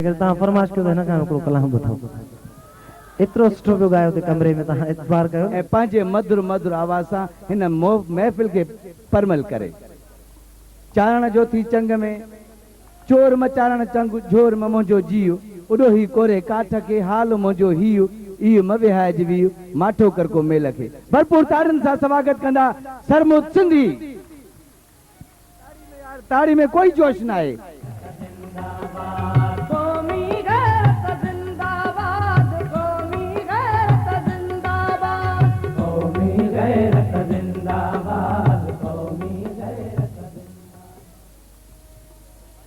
अगर तव्हां फरमाइश कयो त हिन खां हिकिड़ो कलाम ॿुधो एतिरो सुठो पियो ॻायो ते कमरे में तव्हां एतबार कयो ऐं पंहिंजे मधुर मधुर आवाज़ सां हिन महफ़िल खे परमल करे चारण जो थी चंग में चोर मचारण चंग झोर में मुंहिंजो जीव उॾो ही कोरे काठ खे हाल मुंहिंजो हीउ इहो म विहाइज वी माठो कर को मेल खे भरपूर ताड़ियुनि सां स्वागत कंदा सरमुद सिंधी ताड़ी में कोई जोश न आहे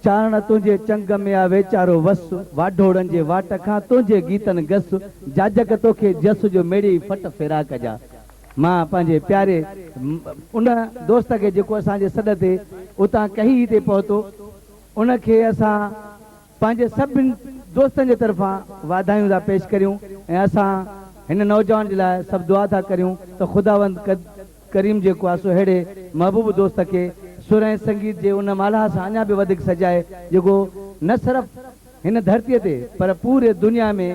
चारण तुझे चंग में आ वेचारो वस वाढोड़न जे वाट खां तुझे गीतन गस जाजक तोखे जस जो मेड़ी फट फेरा कजा मां पंहिंजे प्यारे उन दोस्त के जेको असांजे सॾ ते उतां कही ते पहुतो उनखे असां पंहिंजे सभिनी दोस्तनि जे तरफ़ां वाधायूं था पेश करियूं ऐं असां हिन नौजवान जे लाइ सभु दुआ था करियूं त ख़ुदावंद करीम जेको आहे सो अहिड़े महबूब दोस्त खे सुर ऐं संगीत जे उन माला सां अञा बि वधीक सजाए जेको न सिर्फ़ु हिन धरतीअ ते पर पूरे दुनिया में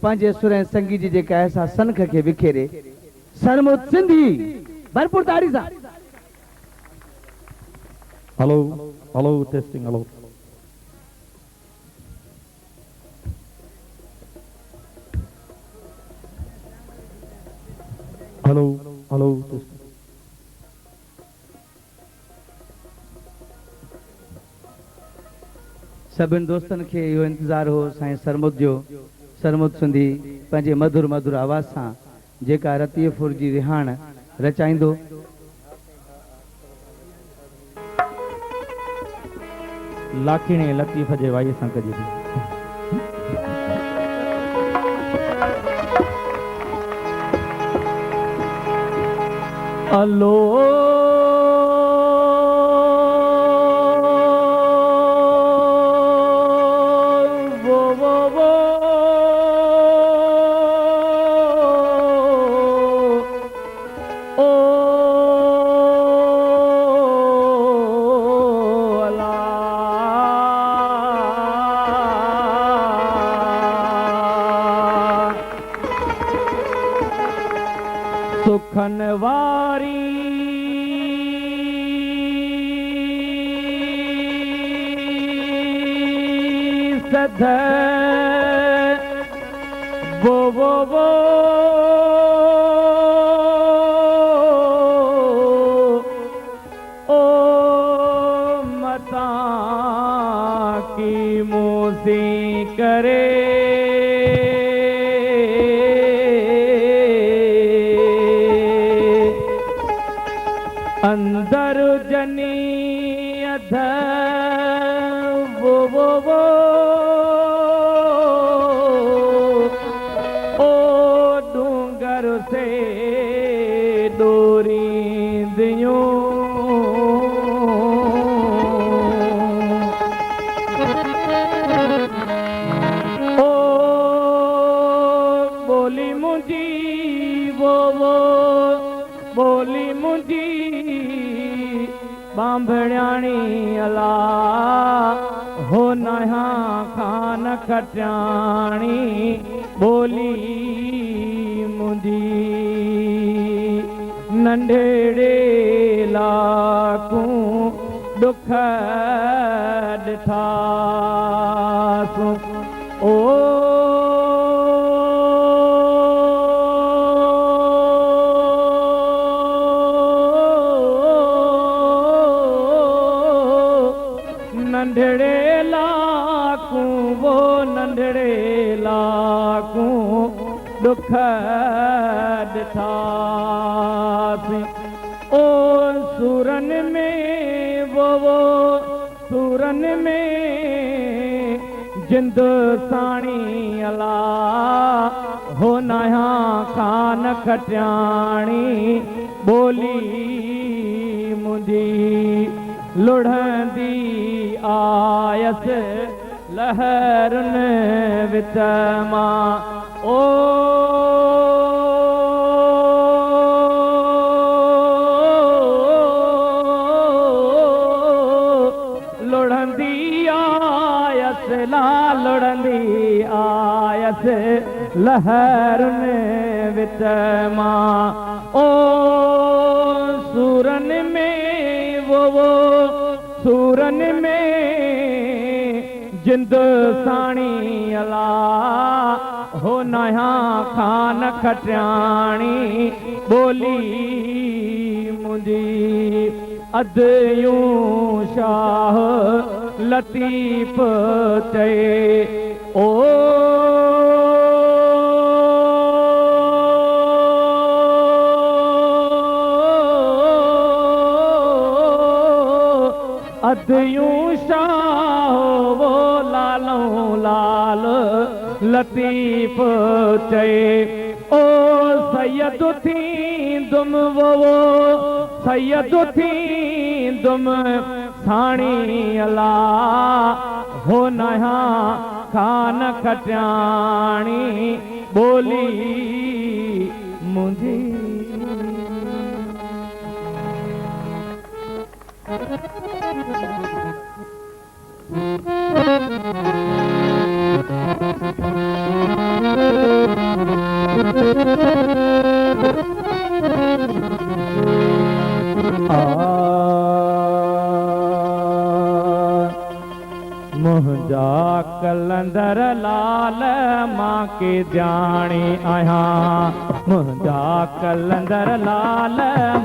पंहिंजे सुर ऐं संगीत जी जेका आहे असां सनख खे विखेरे सरमुद सिंधी भरपूर ताड़ी सां hello hello testing hello hello hello testing सभिनी दोस्तनि खे इहो इंतज़ारु हो साईं सरमुद जो सरमुद सिंधी पंहिंजे मधुर मधुर आवाज़ सां जेका रतीअपुर जी रिहाण रचाईंदो लाखिणे लतीफ़ जे वाई सां कजे थी अलो सुखन वारी सध वो ओ मता की मोसी करे अंदर जनी अध वो ओ डूंगर से डोरी दियो ओ बोली मुंजी वो बोली मुंजी बांभड़ियाणी अला हो नहा खान खटियाणी बोली मुंदी नंढेड़े लाकू दुख ॾिठासु ओ नंढड़े लाकू वो नंढड़े लाकू दुख ॾिठासी ओ सूरन में वो सूरन में जिंद साणी अला हो नया खान खटियाणी बोली मुंदी लुढ़ंदी आयस लहरन विच मां ओ लुढ़ंदी आयस ला लुढ़ंदी हली आयस लहरुन विच मां ओ सूरन में वो सूरन में जिंद साणी अला हो नया खान खटियाणी बोली मुंहिंजी अदयूं शाह लतीफ़ चए ओ अदयूं शाह वो लालों लाल लतीफ़ चए ओ सैयद थी दुम वो सैयद थी दुम साणी अला हो नया खान खटियाणी बोली मुंहिंजी मुंहिंजा कलंदर लाल मां के ॼाणी आहियां मुंहिंजा कलंदर लाल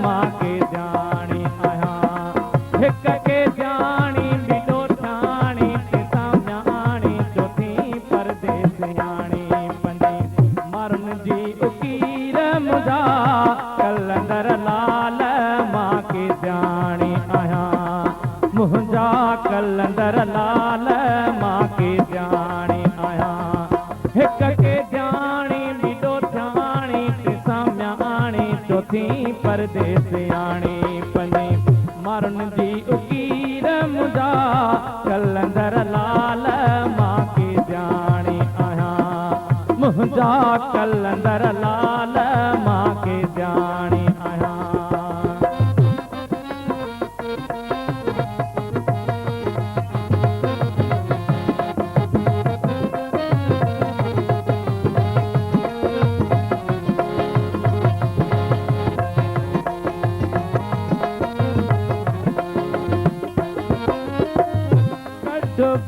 मां के ॼाणी आहियां हिक के ॼाणी बिडो ठाणी सामयाणी चोथी परदेसियाणी पंजी मरण जी उकीर मुंहिंजा कलंदर लाल मां के ॼाणी आहियां मुंहिंजा कलंदर लाल मां के ॼाणी आहियां हिक के ॼाणी बिडो ठाणी सामयाणी चोथी परदेसियाणी पंजी मरण जी उकीर मुंहिंजा कलंदर लाल मां के ॼाणी आहियां मुंहिंजा कलंदर लाल मां के ॼाणी आहियां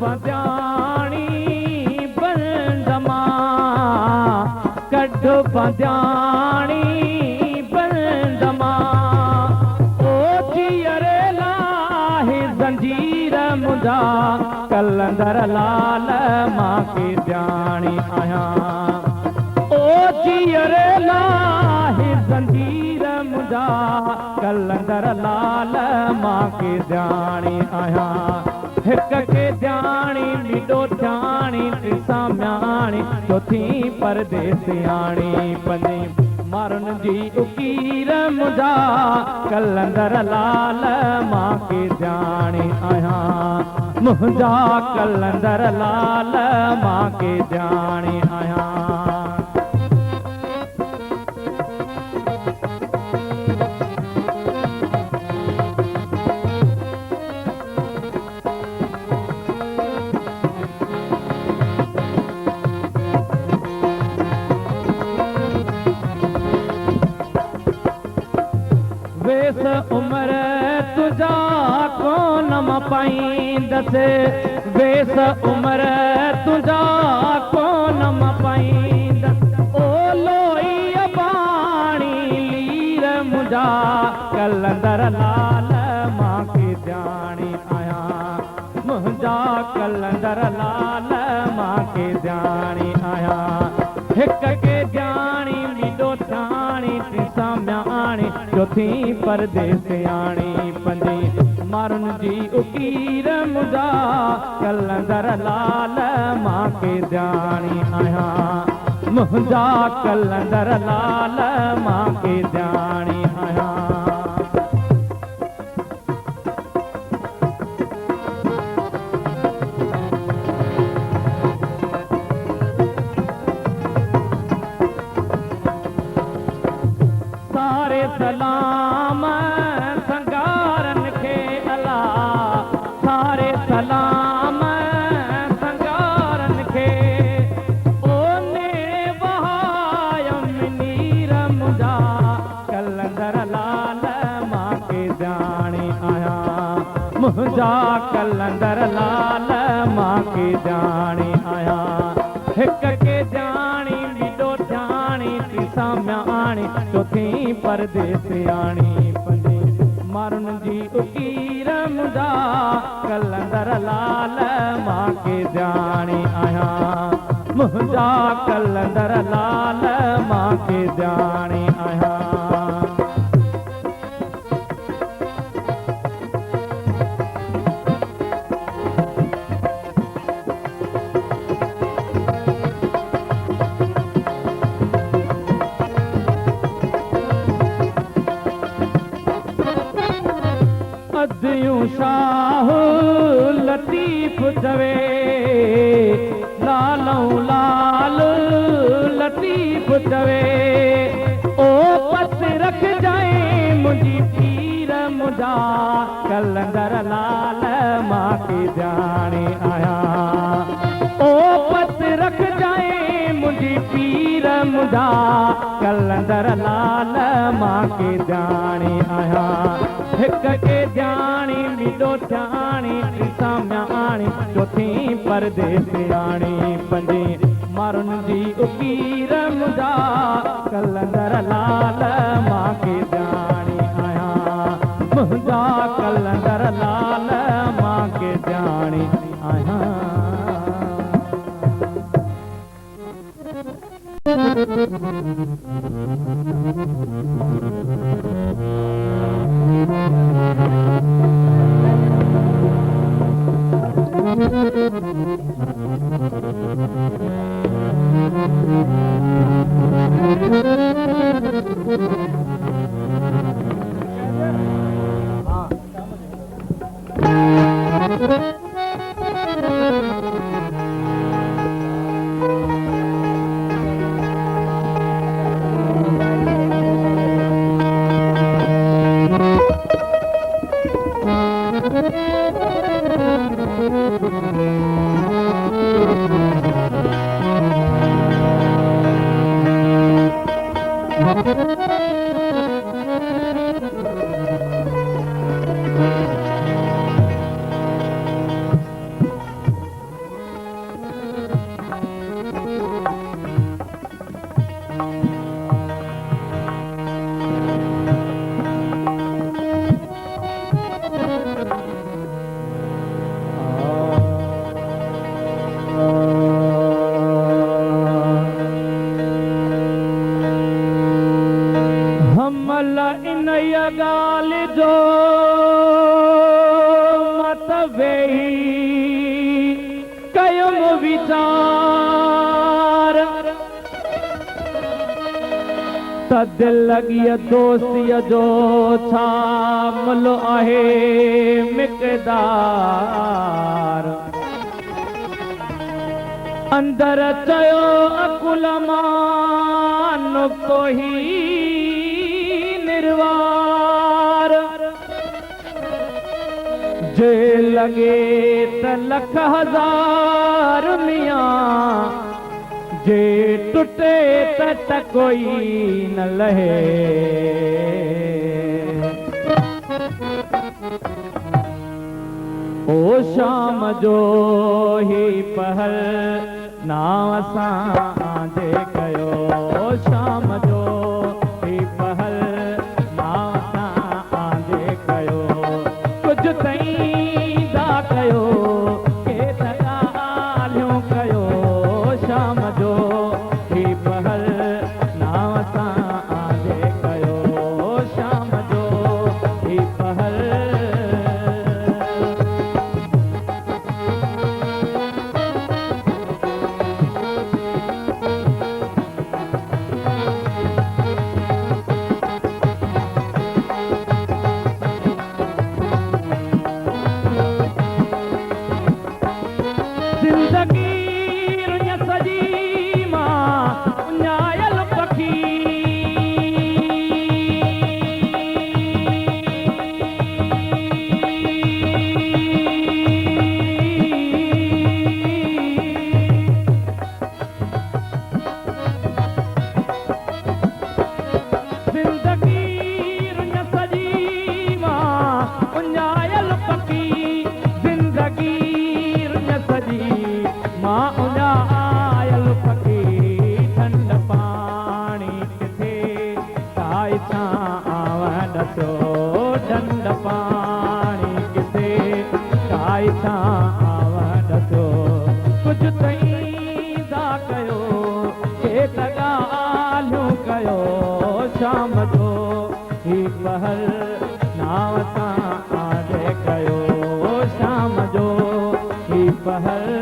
बजाणी बंदमा कढ बजाणी बंदमा ओ जियरे लाहे जंजीर मुंहिंजा कलंदर लाल मां के ॼाणी आहियां ओ जियरे लाहे जंजीर मुंहिंजा कलंदर लाल मां के ॼाणी आहियां हिक के ॼाणी बिडो ठाणी सामयाणी चोथी परदेसियाणी पंजी मरण जी उकीर मुंहिंजा कलंदर लाल मां के ॼाणी आहियां मुंहिंजा कलंदर लाल मां के ॼाणी आहियां वेस उमर तुझा कोन मां पाईंदस वेस उमर तुझा कोन मां पाईंदस ओ लोई बाणी लीर मुंहिंजा कलंदर लाल मां के ॼाणी आहियां मुंहिंजा कलंदर लाल मां के ॼाणी आहियां हिक के ॼाणी बिडो ठाणी सामयाणी चोथी परदेसियाणी पंजी मरण जी उकीर मुंहिंजा कलंदर लाल मां के ॼाणी आहियां मुंहिंजा कलंदर लाल मां के ॼाणी आहियां सलाम संगारन खे अला सारे सलाम संगारन खे आया हिक के जानी बिडो जानी तीसा म्याणी चौथी परदेस आणी पंजे मारुन जी उकीर मुदा कलंदर लाल मां के जानी आया मुझा कलंदर लाल मां के जानी आया अदियूं शाह लतीफ़ दवे लालऊं लाल लतीफ़ दवे ओ पत रख जाए मुझी पीर मुझा कलंदर लाल मां के जाने आया ओ पत रख जाए मुझी पीर मुझा कलंदर लाल मां के जाने आया हिक के जानी बिडो जानी तीसा म्याणी चौथी परदेस आणी पंजे मारुन जी उकीर मुझा कलंदर लाल मां के जानी आया मुझा कलंदर लाल मां के जानी आया गाल जो मत वेही कयुम विचार त दिल लॻीअ दोस्तीअ जो छा मुल्ह आहे मिक़दार अंदर चयो अकुल मां नुक्तो ही निर्वार जे लगे त लख हजार मियां जे टुटे त कोई न लहे ओ शाम जो ही पहल नाव सां जे कयो शाम जो ही पहल नाव सां जे कयो कुझु ताईं दा कयो के ॻाल्हियूं कयो शाम जो ही पहल नाव सां जे कयो शाम जो ही पहल ॻाल्हियूं कयो शाम जो ही पहल नाव सां आजे कयो शाम जो ही पहल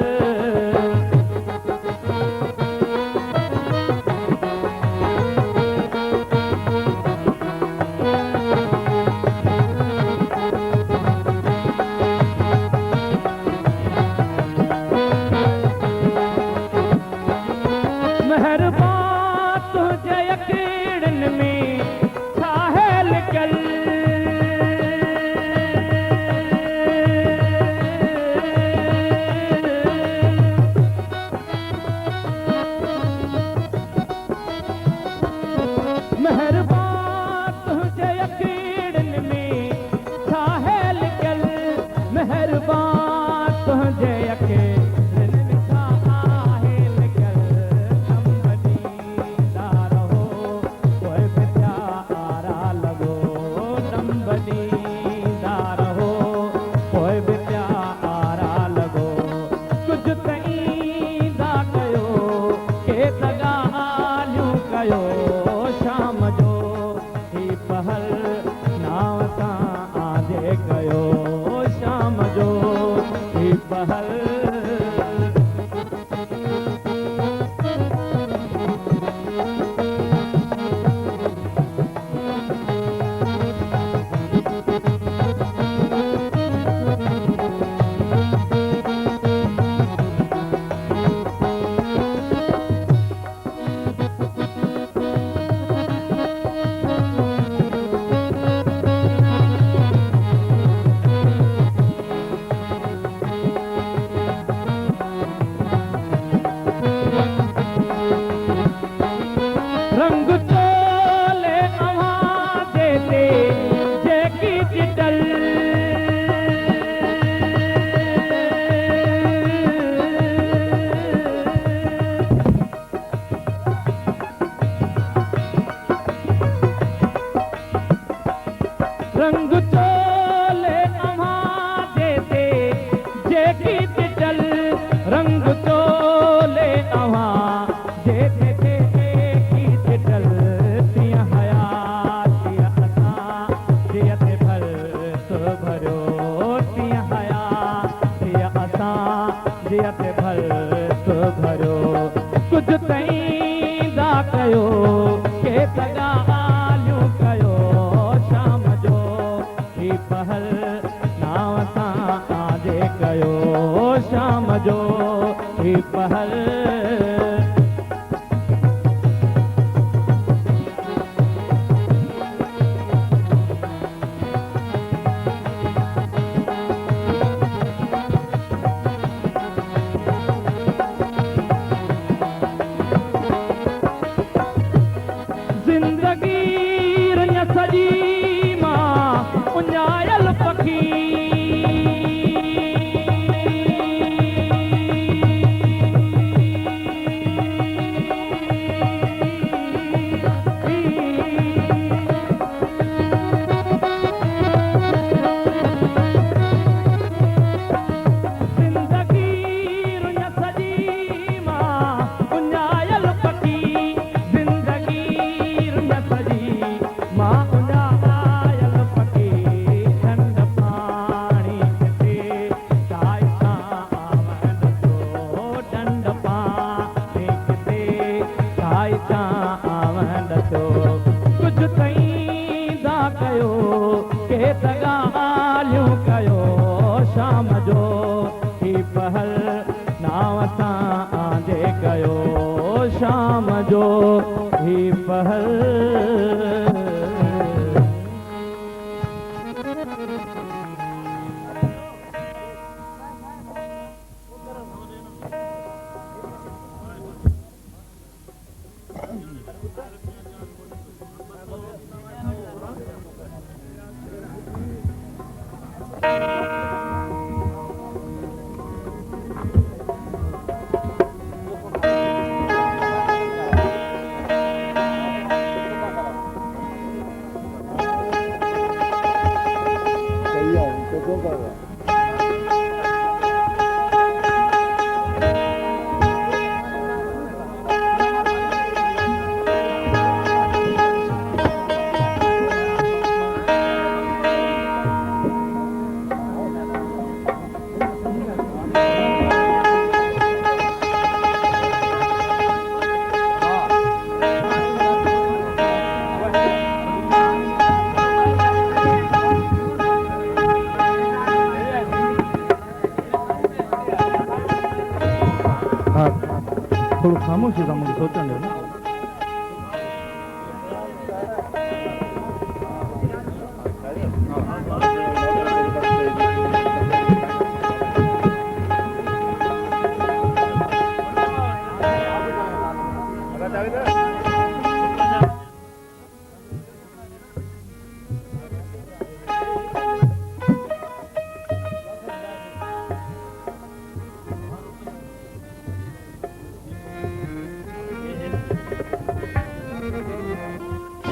थोड़ो खामोशी सां मूंखे सोचण ॾियो न।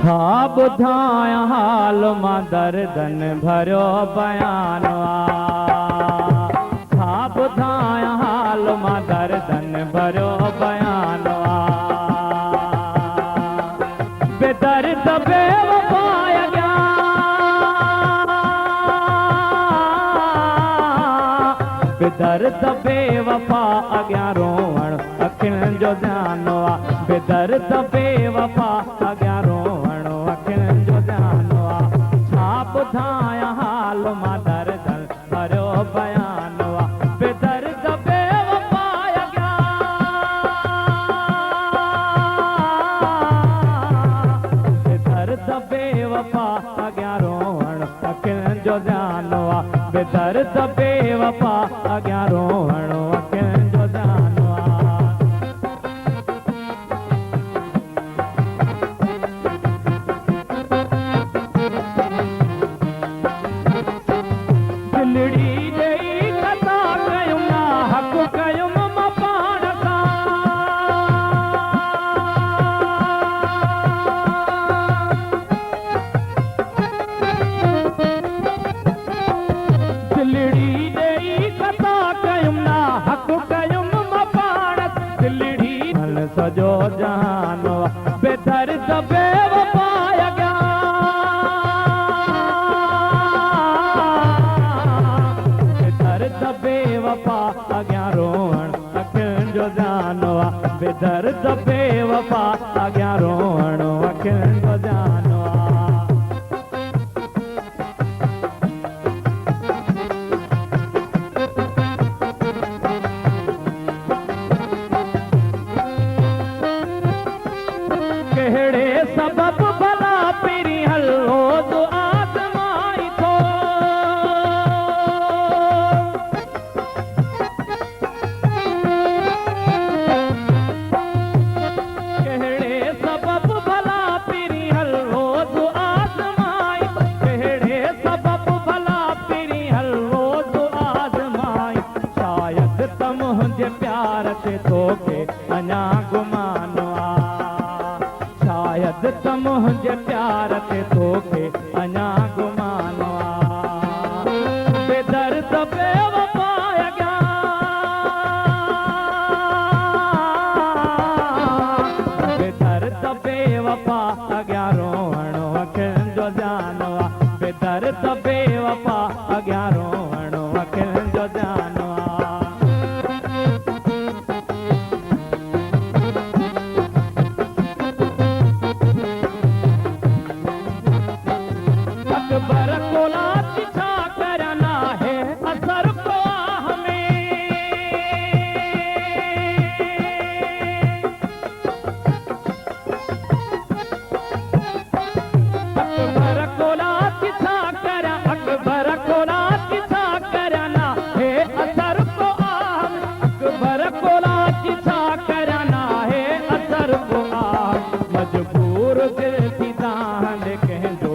छा ॿुधाया हाल मां दर्दन भरियो बयान छा ॿुधाया हाल मां दर्दन भरियो बयान बेदर्द बेवफाय बेदर्द बेवफा अॻियां रोवण अखियुनि जो ध्यानु आहे बेदर्द बेवफा अॻियां रोवण अखियुनि जो ध्यानु आहे छा ॿुधाया हाल मां दर्दन भरियो बयान आहे बेदर्द बेवफा अॻियां बेदर्द बेवफा अॻियां रोवण अखियुनि जो ध्यानु आहे बेदर्द बेवफा अॻियां रोवण अखियुनि जो ध्यानु आहे दिलड़ी ॾेई कथा कयूं ना हक़ कयूं मां पाण दिलड़ी ॾेई कथा कयूं ना हक़ कयूं मां पाण दिलड़ी सॼो जहान बेदर्द बेवफा बेदर्द बेवफा अॻियां रोवण अखियुनि जो ध्यानु आहे बेदर्द बेवफा अॻियां रोवण अखियुनि जो ध्यानु आहे कहिड़े सबबु भला पिरी हलो आज़माई थो कहिड़े सबबु भला पिरी हलो आज़माई कहिड़े सबबु भला पिरी हलो आज़माई शायदि त मुंहिंजे प्यार ते तोखे अञा गुमानो शायदि त मुंहिंजे प्यार ते तोखे अञा गुमानो बेदर्द बेवफा अॻियां बेदर्द बेवफा अॻियां रोवण अखियुनि जो ध्यानु आहे बेदर्द बेवफा अॻियां रोवण अखियुनि जो ध्यानु आहे अकबर कोला छा करना है असर को हमें अकबर कोला छा कर अकबर कोला छा करना है असर को अकबर कोला छा करना है असर को मजबूर दिल थी दान कंहिंजो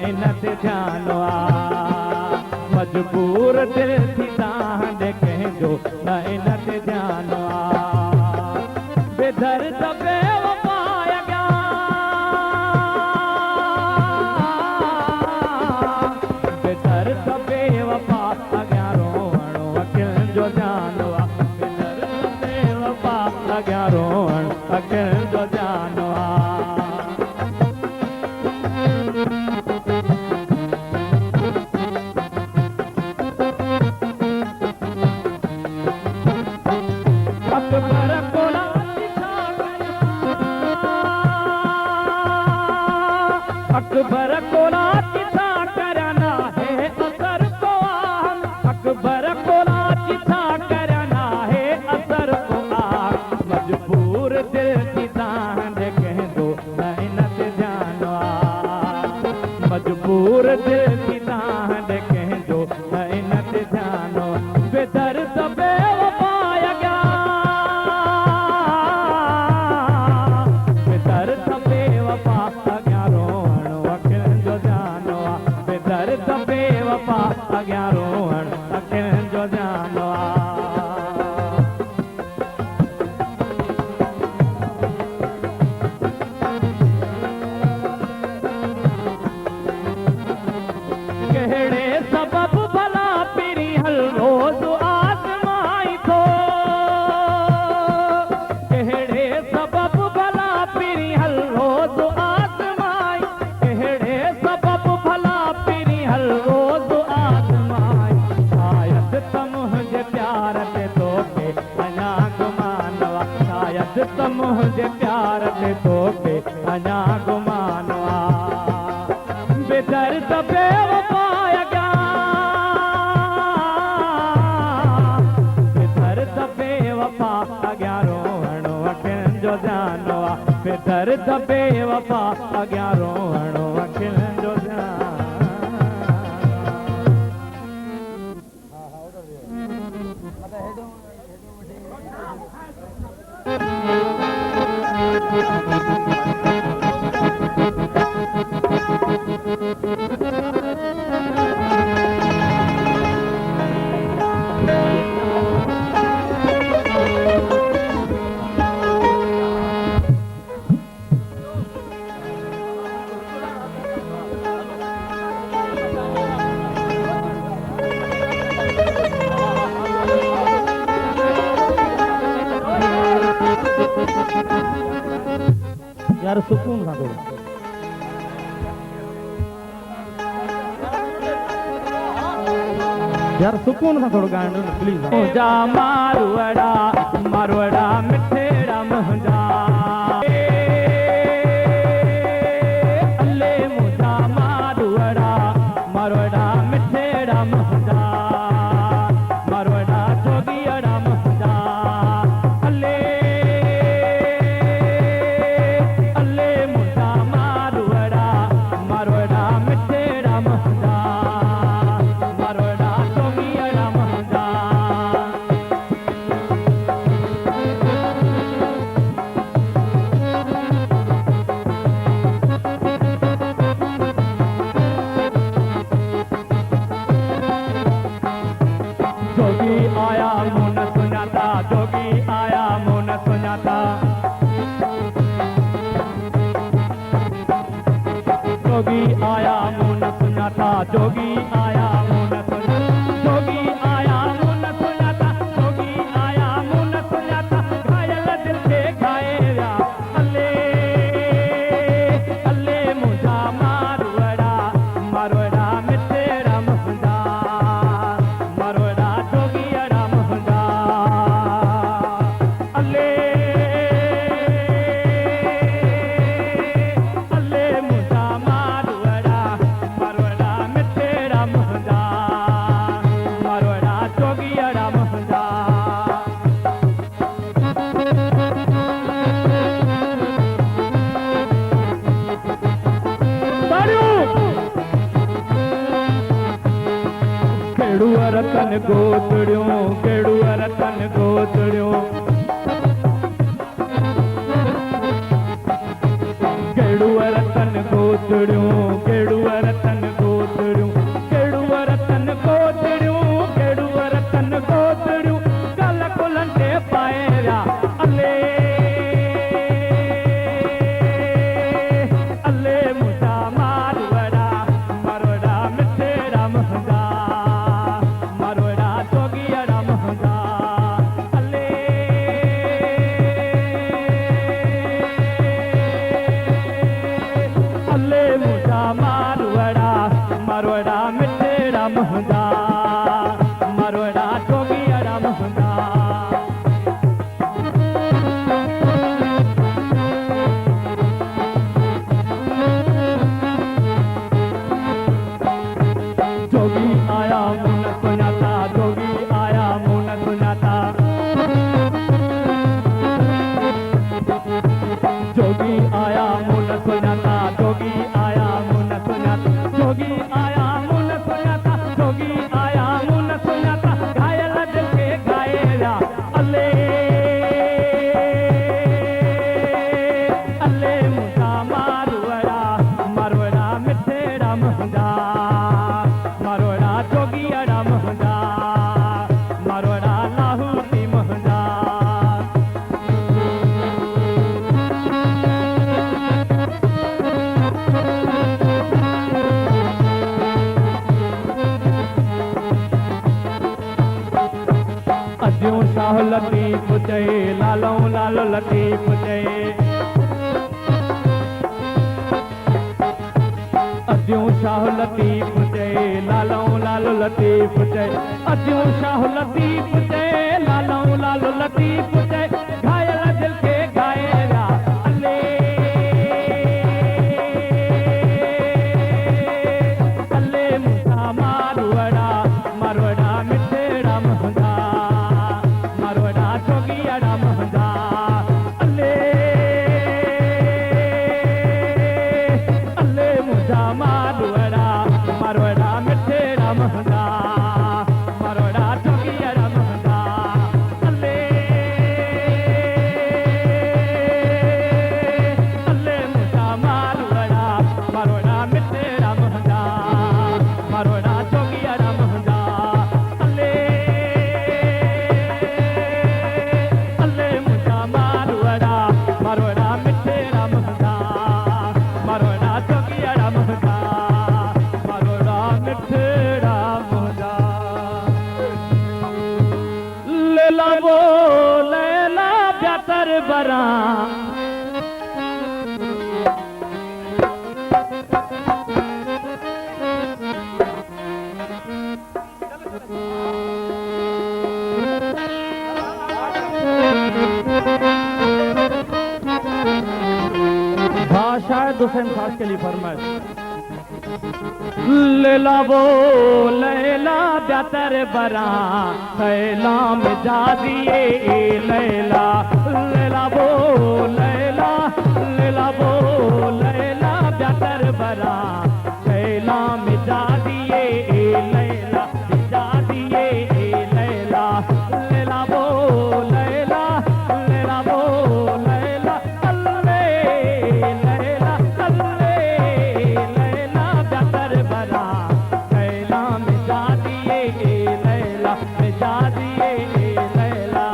इन ते ध्यानु आहे मजबूर दिल थी दान कंहिंजो इन ते ध्यानु आहे बेदर्द बेवफा अॻियां बेदर्द बेवफा अॻियां रोवण अखियुनि जो ध्यानु आहे बेदर्द बेवफा अॻियां रोवण अखियुनि जो ध्यानु आहे अकबर कोला अकबर कोला छा करना है असर को अकबर कोला छा करना है असर को मजबूर दिल की तान कंहिंजो न इन ते ध्यानु आहे मजबूर दिल की तान कंहिंजो न इन ते ध्यानु बेदर्द बेवफा अॻियां बेदर्द बेवफा अॻियां रोअण अखियुनि जो ध्यानु आहे बेदर्द बेवफा अॻियां रोअण अखियुनि जो ध्यानु आहे कहिड़े सबब भला पिरी हल रोज़ आज़माई थो कहिड़े सबब भला पिरी हल रोज़ आज़माई कहिड़े सबब भला पिरी हल रोज़ आज़माई शायद त मुंहिंजे प्यार ते तोखे अञा गुमान आहे शायद त मुंहिंजे प्यार ते तोखे अञा गुमान आहे बेदर्द बेवफा बेवफा अॻियां रोअण अखियुनि जो ध्यानु आहे बेदर्द बेवफा अॻियां रोअण अखियुनि जो ध्यानु यार सुकून ना थोड़ा यार सुकून ना थोड़ा गाना प्लीज मुंहिंजा मारवड़ा मिठेड़ा मुंहिंजा अले मुंहिंजा मारवड़ा मिठेड़ा मुंहिंजा मारवड़ा जोगीअड़ा मुंहिंजा अले अले मुंहिंजा मारवड़ा मिठेड़ा मुंहिंजा मारवड़ा जोगीअड़ा मुंहिंजा जोगी आया मुन सुञाता जोगी आया मुन सुञाता जोगी आया मुन सुञाता जोगी आया मुन सुञाता जोगी आया मुन सुञाता जोगी आया मुन सुञाता घायल दिल खे घाए विया अले अले मुंहिंजा मारवड़ा मिठेड़ा मुंहिंजा मारवड़ा जोगीअड़ा मुंहिंजा अले अले मुंहिंजा मारवड़ा मिठेड़ा मुंहिंजा मारवड़ा जोगीअड़ा मुंहिंजा केड़ूअ रतन गोतड़ियूं केड़ूअ रतन गोतड़ियूं केड़ूअ रतन गोतड़ियूं केड़ूअ रतन गोतड़ियूं केड़ूअ रतन गोतड़ियूं केड़ूअ रतन गोतड़ियूं कल कुलनि ते पाए विया अले अले मुंहिंजा मारवड़ा मिठेड़ा मुंहिंजा मारवड़ा जोगीअड़ा मुंहिंजा अले अले मुंहिंजा चए लालो लालो लतीफ चए अद्यूं शाह लतीफ चए लालो लालो लतीफ चए अद्यूं शाह लतीफ चए लालो लालो लतीफ चए घायल दिल के घायला अल्ले अल्ले मुसा मारवड़ा मारवड़ा मिठड़ा महंगा मारवड़ा जोगियाड़ा महंगा अल्ले अल्ले मुसा मारवड़ा मारवड़ा मिठड़ा महंगा मारवड़ा जोगियाड़ा महंगा अल्ले अल्ले मुसा मारवड़ा मारवड़ा मिठड़ा महंगा मारवड़ा जोगियाड़ा महंगा अल्ले अल्ले मुसा मारवड़ा मारवड़ा मिठड़ा महंगा मारवड़ा जोगियाड़ा महंगा मारवड़ा मिठड़ा महंगा लैला वो लैला प्यातर बरा शायद हुसैन खास के लिए फरमाए लैला वो लैला ब्यातर बरा थैला में जा दिए लैला लैला वो लैला लैला वो लैला ब्यातर बरा थैला में जा दिए लैला जा दिए लैला लैला वो लैला लैला वो लैला अल्ले लैला अल्ले लैला ब्यातर बरा थैला में जा दिए लैला में जा दिए लैला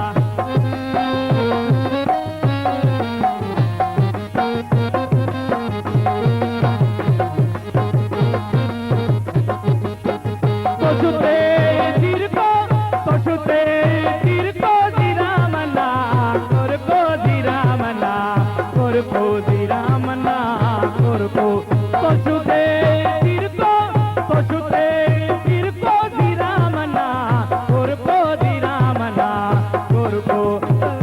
तो छुते तीर को जीरा मना कोर को जीरा मना कोर को जीरा मना कोर को तो छुते तीर को जीरा मना कोर को जीरा मना कोर को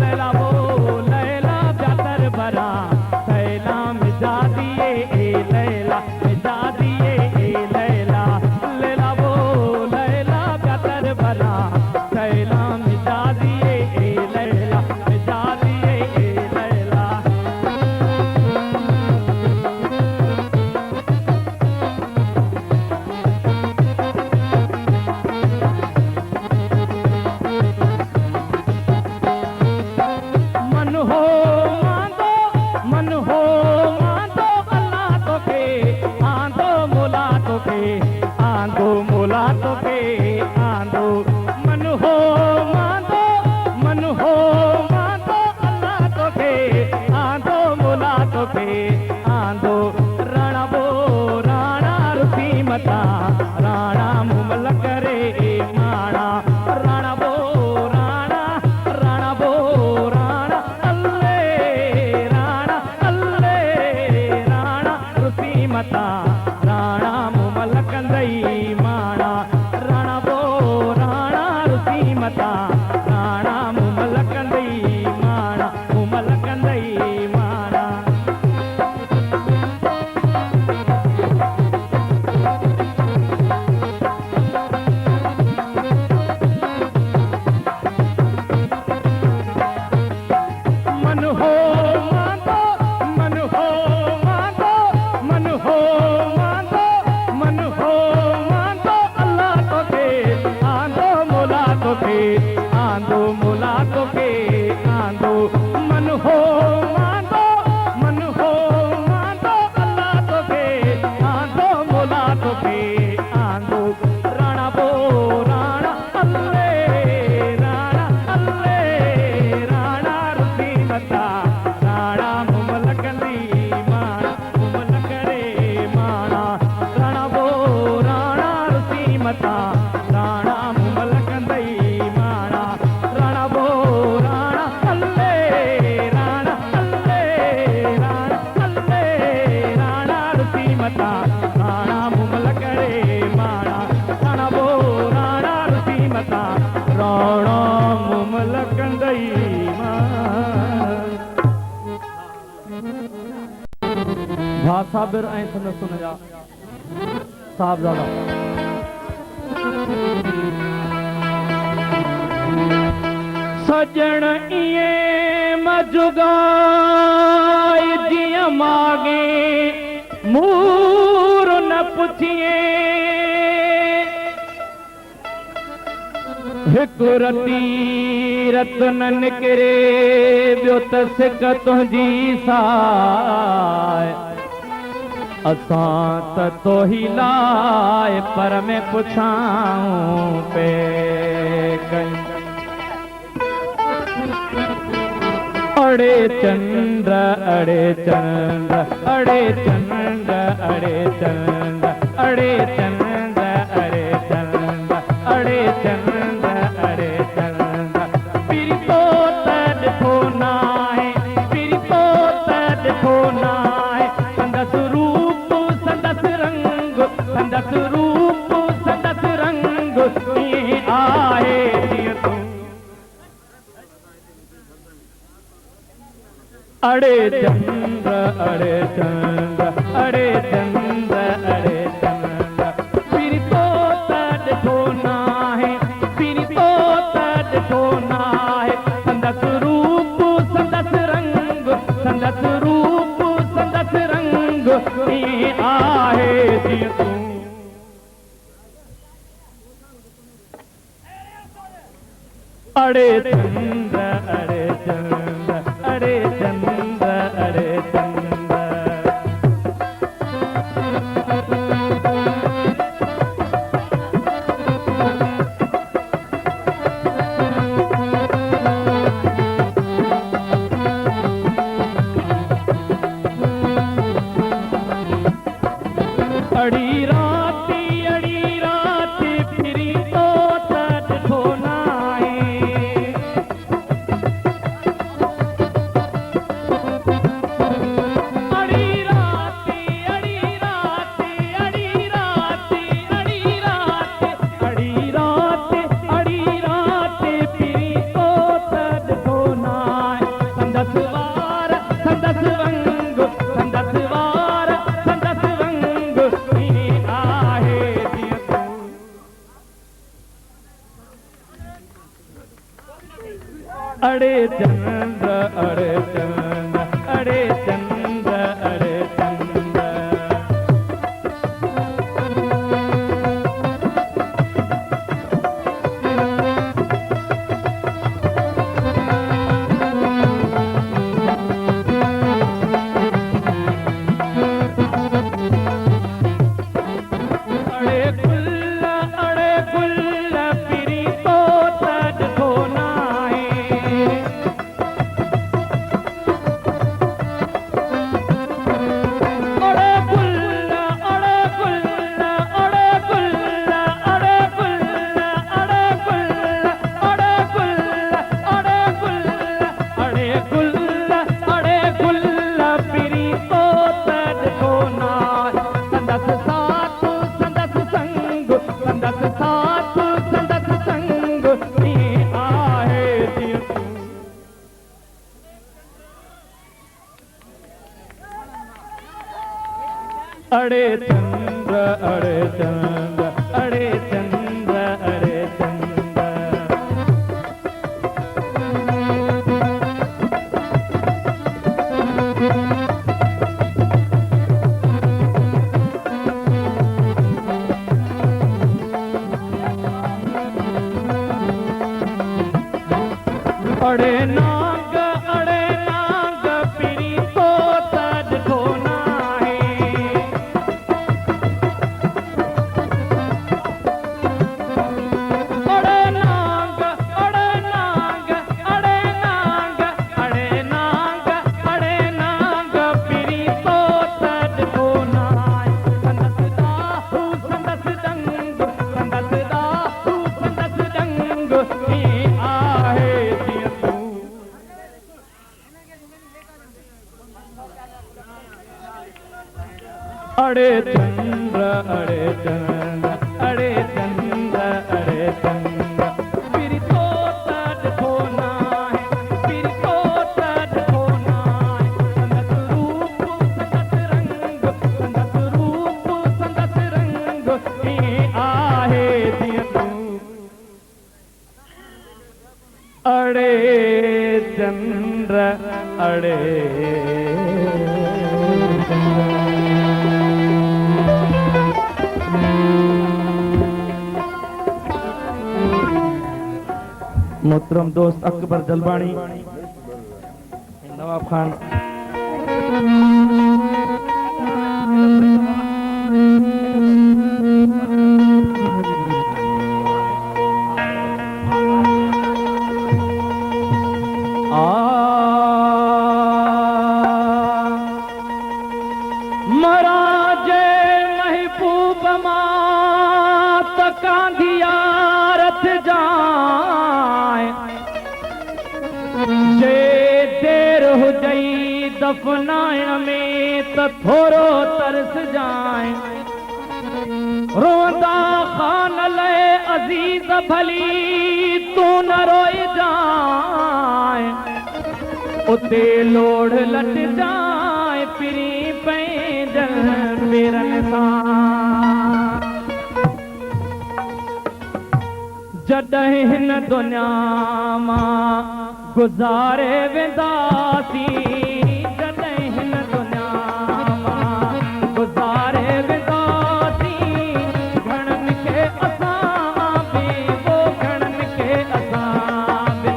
लैला वो लैला ब्यातर बरा थैला में जा दिए लैला में जा दिए लैला लैला वो लैला ब्यातर बरा थैला में जा दिए लैला में जा दिए लैला भा साबिर ऐं संदसि हुन जा साहबज़ादा सजण इएं मजुगाई जीअं मागे मूर न पुछिए हिकु रती रत न निकिरे ॿियो त सिक तुंहिंजी साए असां त तोही लाइ पर में पुछाऊं पे कई अड़े चंद्र अड़े चंद्र अड़े चंद्र अड़े चंद्र अड़े चंद्र अड़े चंद्र अड़े चंद्र अड़े चंद्र पिरी तो ॾिठो नाहे पिरी तो ॾिठो नाहे संदसि रूप संदसि रंग संदसि रूप संदसि रंग ईअं आहे जीअं तूं अड़े चंद्र अड़े चंद्र अड़े चंद्र अड़े चंद्र पिरी तो ॾिठो नाहे पिरी तो ॾिठो नाहे संदसि रूप संदसि रंग संदसि रूप संदसि रंग ईअं आहे जीअं तूं अड़े चंद्र अड़े चंद्र अड़े चंद्र अड़े चंद्र अड़ी राती फिरी तो ॾिठो नाहे अड़ी राती फिरी तो ॾिठो नाहे संदसि वार संदसि रंग संदसि वार संदसि रंग ईअं आहे जीअं तूं अड़े चंद्र अड़े चंद्र अड़े चंद्र अड़े चंद्र अड़े गुल पिरी तो ॾिठो नाहे अड़े गुल अड़े गुल अड़े गुल अड़े गुल अड़े गुल अड़े गुल अड़े गुल अड़े गुल अड़े गुल पिरी तो ॾिठो नाहे संदसि साथ संदसि संग संदसि साथ संदसि संग ईअं आहे जीअं तूं अड़े चंद्र अड़े चंद्र अड़े चंद्र अड़े चंद्र अड़े नाग पिरी तो ॾिठो नाहे अड़े नाग अड़े नाग अड़े नाग अड़े नाग अड़े नाग पिरी तो ॾिठो नाहे संदसि दाहू संदसि दंग संदसि दाहू संदसि दंग ईअं आहे जीअं तूं अड़े चंद्र अड़े चंद्र अड़े चंद्र अड़े चंद्र पिरी तो ॾिठो नाहे पिरी तो ॾिठो नाहे संदसि मोहतरम दोस्त अकबर जलबाणी, नवाब खान, मराजे महबूब मां त कांधिया रथ जाए, जे देर हुजई दफनाइण में त थोरो तरस जाए, रोंदा खान ले अजीज भली तू न रोई जाए, उते लोड़ लट जाए पिरी पैदल पेरन सां, जॾहिं हिन दुनिया मां गुज़ारे वेंदासीं, जॾहिं हिन दुनिया मां गुज़ारे वेंदासीं, घणनि खे असां बि वो घणनि खे असां बि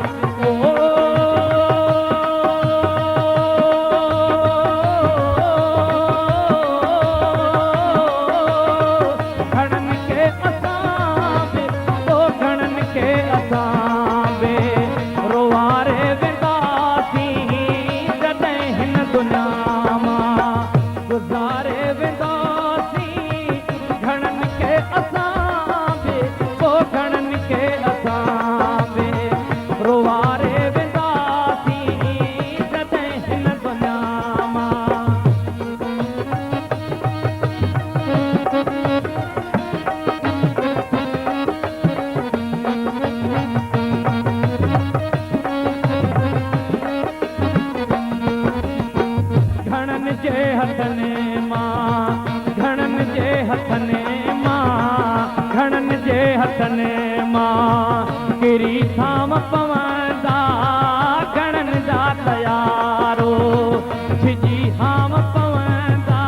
किरी थाम पवंदा घणनि जा तयारो, छिजी हाम पवंदा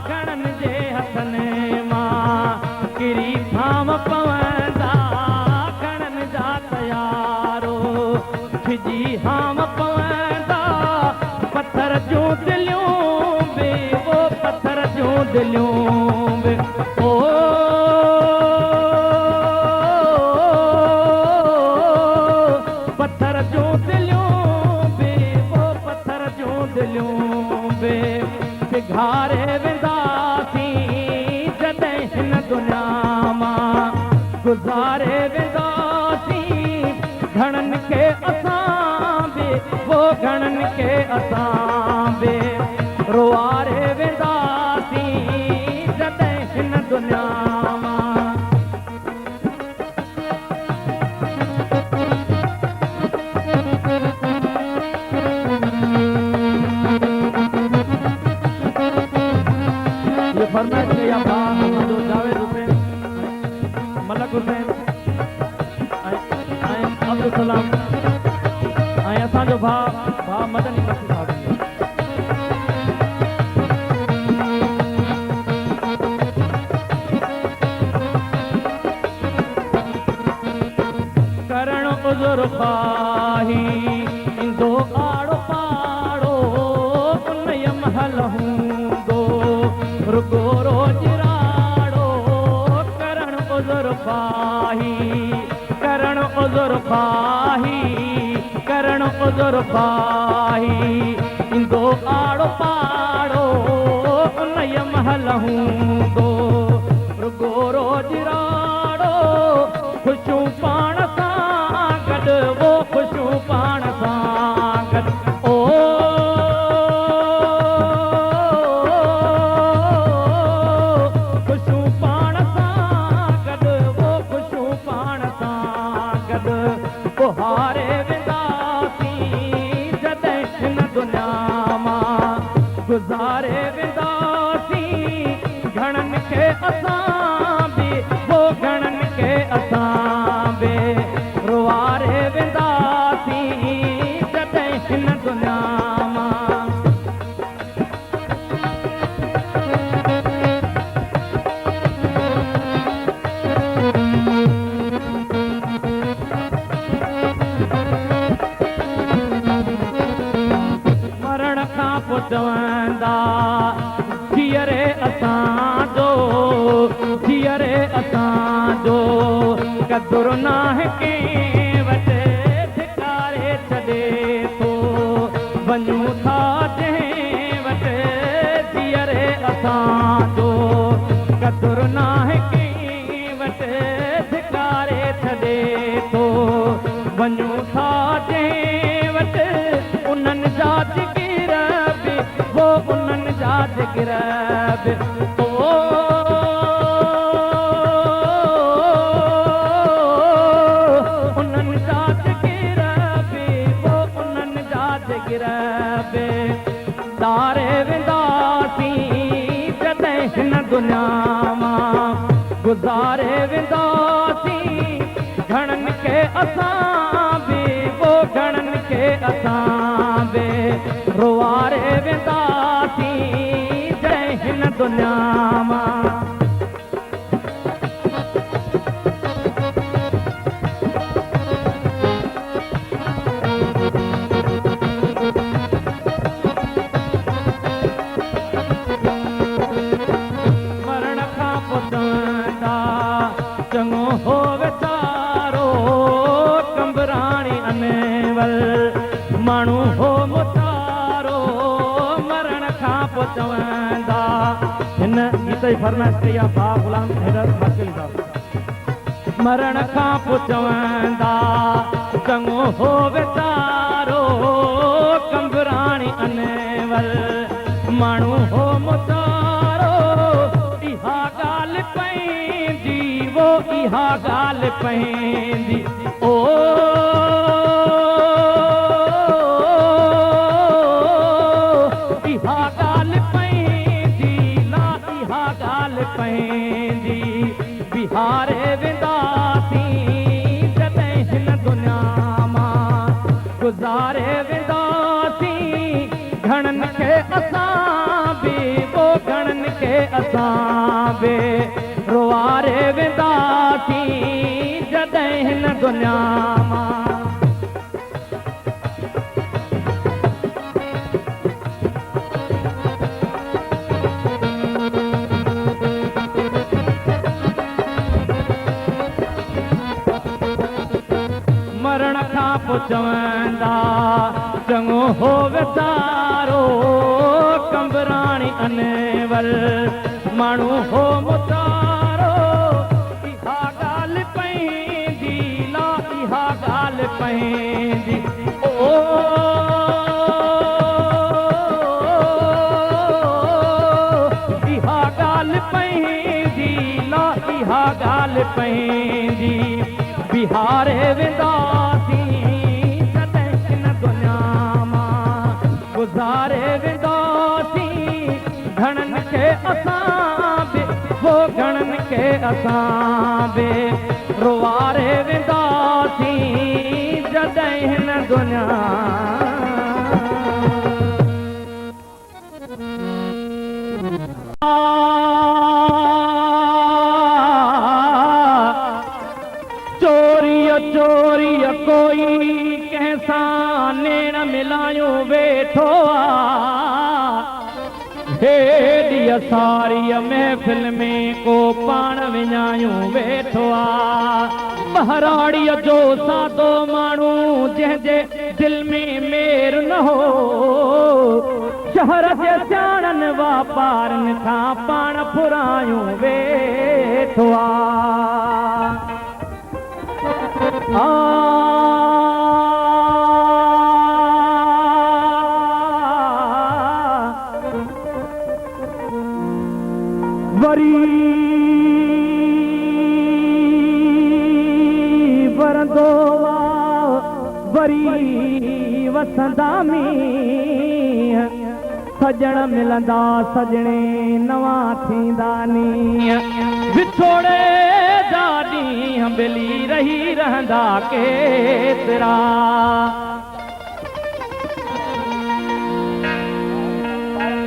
घणनि जे हथनि मां, किरी थाम पवंदा घणनि जा तयारो, छिजी हाम पवंदा पत्थर जूं दिलियूं बि वो पत्थर जूं दिलियूं बि घारे वेंदासीं, जॾहिं हिन दुनिया मां गुज़ारे वेंदासीं, घणनि खे असां बि वो घणनि खे असां बि रोआरे वेंदासीं, जॾहिं हिन दुनिया मां फरमाइश कई आहे भाउ मुंहिंजो जावेद हुसैन, मलक हुसैन ऐं अब्दुल सलाम ऐं असांजो भाउ मदनी बख्शी साहब। करण उज़ुर पाही इंदो आड़ो पाड़ो उन महल हूंदो रुगो रोज राड़ो, करण उज़ुर पाही, करण उज़ुर पाही, करण उज़ुर पाही, इंदो आड़ो पाड़ो उन महल हूंदो रुगो रोज राड़ो, ख़ुशियूं पाण सां गॾु वो ख़ुशियूं पाण सां गॾु, ओ हारे वेंदासीं, जॾहिं हिन दुनिया मां गुज़ारे वेंदासीं, घणनि खे असां बि वो घणनि खे असां बि रोआरे वेंदासीं, जॾहिं हिन दुनिया मां पोइ चवंदा जीअरे असांजो जीअरे असांजो कदुरु नाहे कंहिं वटि धिकारे छॾे थो वञूं था जंहिं वटि जीअरे असांजो कदुरु नाहे कंहिं वटि धिकारे छॾे थो वञूं था जंहिं वटि उन्हनि जा जिकिर बि वो उन्हनि जा जिकिर बि उन्हनि जा जिकिर बि वो उन्हनि जा जिकिर बि तारे वेंदासीं जॾहिं हिन दुनिया मां गुज़ारे वेंदासीं घणनि खे असां बि वो घणनि खे असां बि रुवारे वेंदासीं जॾहिं हिन दुनिया मां मरण खां पोइ चवंदा चङो हो वीचारो कंबराणी अनेवल माण्हू हो मुतारो मरण खां पोइ चवंदा हिन गीत जी फरमाइश कई आहे भाउ गुलाम हैदर मर्कज़ी साहब मरण खां पोइ चवंदा चङो हो वीचारो कंबराणी अनेवल माण्हू हो मुतारो इहा ॻाल्हि पंहिंजी वो इहा ॻाल्हि पंहिंजी ओ इहा ॻाल्हि पंहिंजी ला इहा ॻाल्हि पंहिंजी बिहारे वेंदासीं जॾहिं हिन दुनिया मां गुज़ारे वेंदासीं घणनि खे असां बि वो घणनि खे असां बि रुवारे वेंदासीं जॾहिं हिन दुनिया मां मरण खां पोइ चवंदा चङो हो वीचारो कंबराणी अनेवल माण्हू हो मुतारो इहा ॻाल्हि पंहिंजी ला इहा ॻाल्हि पंहिंजी ओ इहा ॻाल्हि पंहिंजी ला इहा ॻाल्हि पंहिंजी बिहारे वेंदासीं जॾहिं हिन दुनिया मां गुज़ारे वेंदासीं घणनि खे असां बि वो घणनि खे असां बि रुवारे वेंदासीं जॾहिं हिन दुनिया चोरीअ कोई कंहिंसां नेण मिलायूं वेठो आहे हेॾीअ सारीअ महफ़िल में को पाण विञायूं वेठो आहे बहराड़ीअ जो सादो माण्हू जंहिंजे दिलि में मेर न हो शहर जे सियाणनि वापारनि खां पाण फुरायूं वेठो आहे वरी वरंदो वरी वसंदा मींहं सजण मिलंदा सजणे नवां थींदा नींहं विछोड़े जा ॾींहं मिली रही रहंदा केतिरा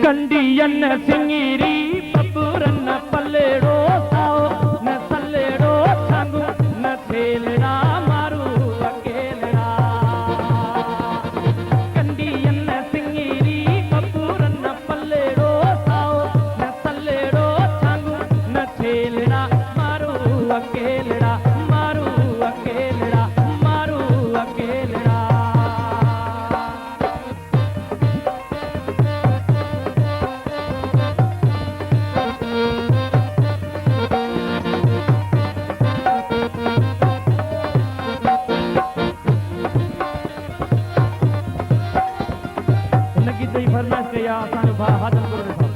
कंडियन सिंगीरी बबुरन पलेड़ो साओ न सलेड़ो छंगू न थेलड़ा मारू अकेलड़ा कंडियन सिंगीरी बबुरन असांजो भाउ हाजन गुरू साहब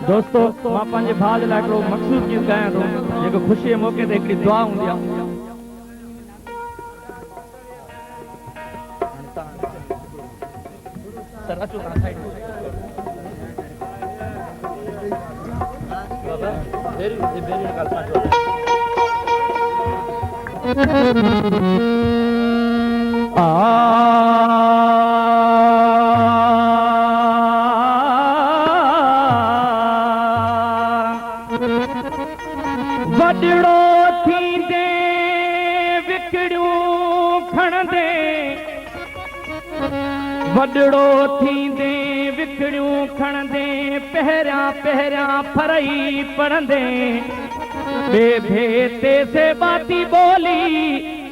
दोस्तों मां पंहिंजे भाउ जे लाइ हिकिड़ो मखसूस गीत ॻायां थो जेको ख़ुशीअ जे मौक़े ते हिकिड़ी दुआ हूंदी आहे वॾड़ो थींदे विकड़ियूं खणंदे वॾड़ो थींदे विकड़ियूं खणंदे पहिरियां पहिरियां फरई पढ़ंदे ॿे ते से बाती ॿोली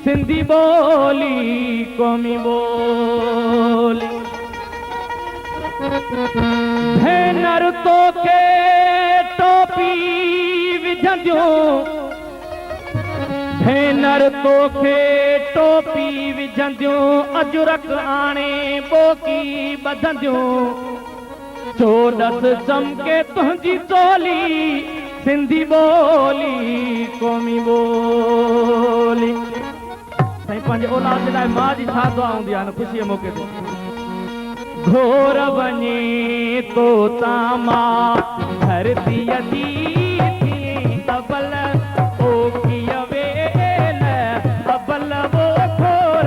सिंधी ॿोली क़ौमी ॿोली भेनर तोखे टोपी विझंदियूं भेनर तोखे टोपी विझंदियूं अजरक आणे बोकी ॿधंदियूं चोॾस चमके तुंहिंजी चोली सिंधी ॿोली क़ौमी ॿोली साईं पंहिंजे औलाद जे लाइ माउ जी छा दुआ हूंदी आहे न ख़ुशीअ मौक़े ते घोर वञे तो तामा धरतीअ जी अबल ओ किया वेल अबल वो घोर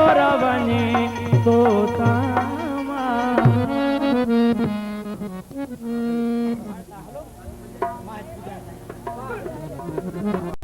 ढोर वञे तो तामा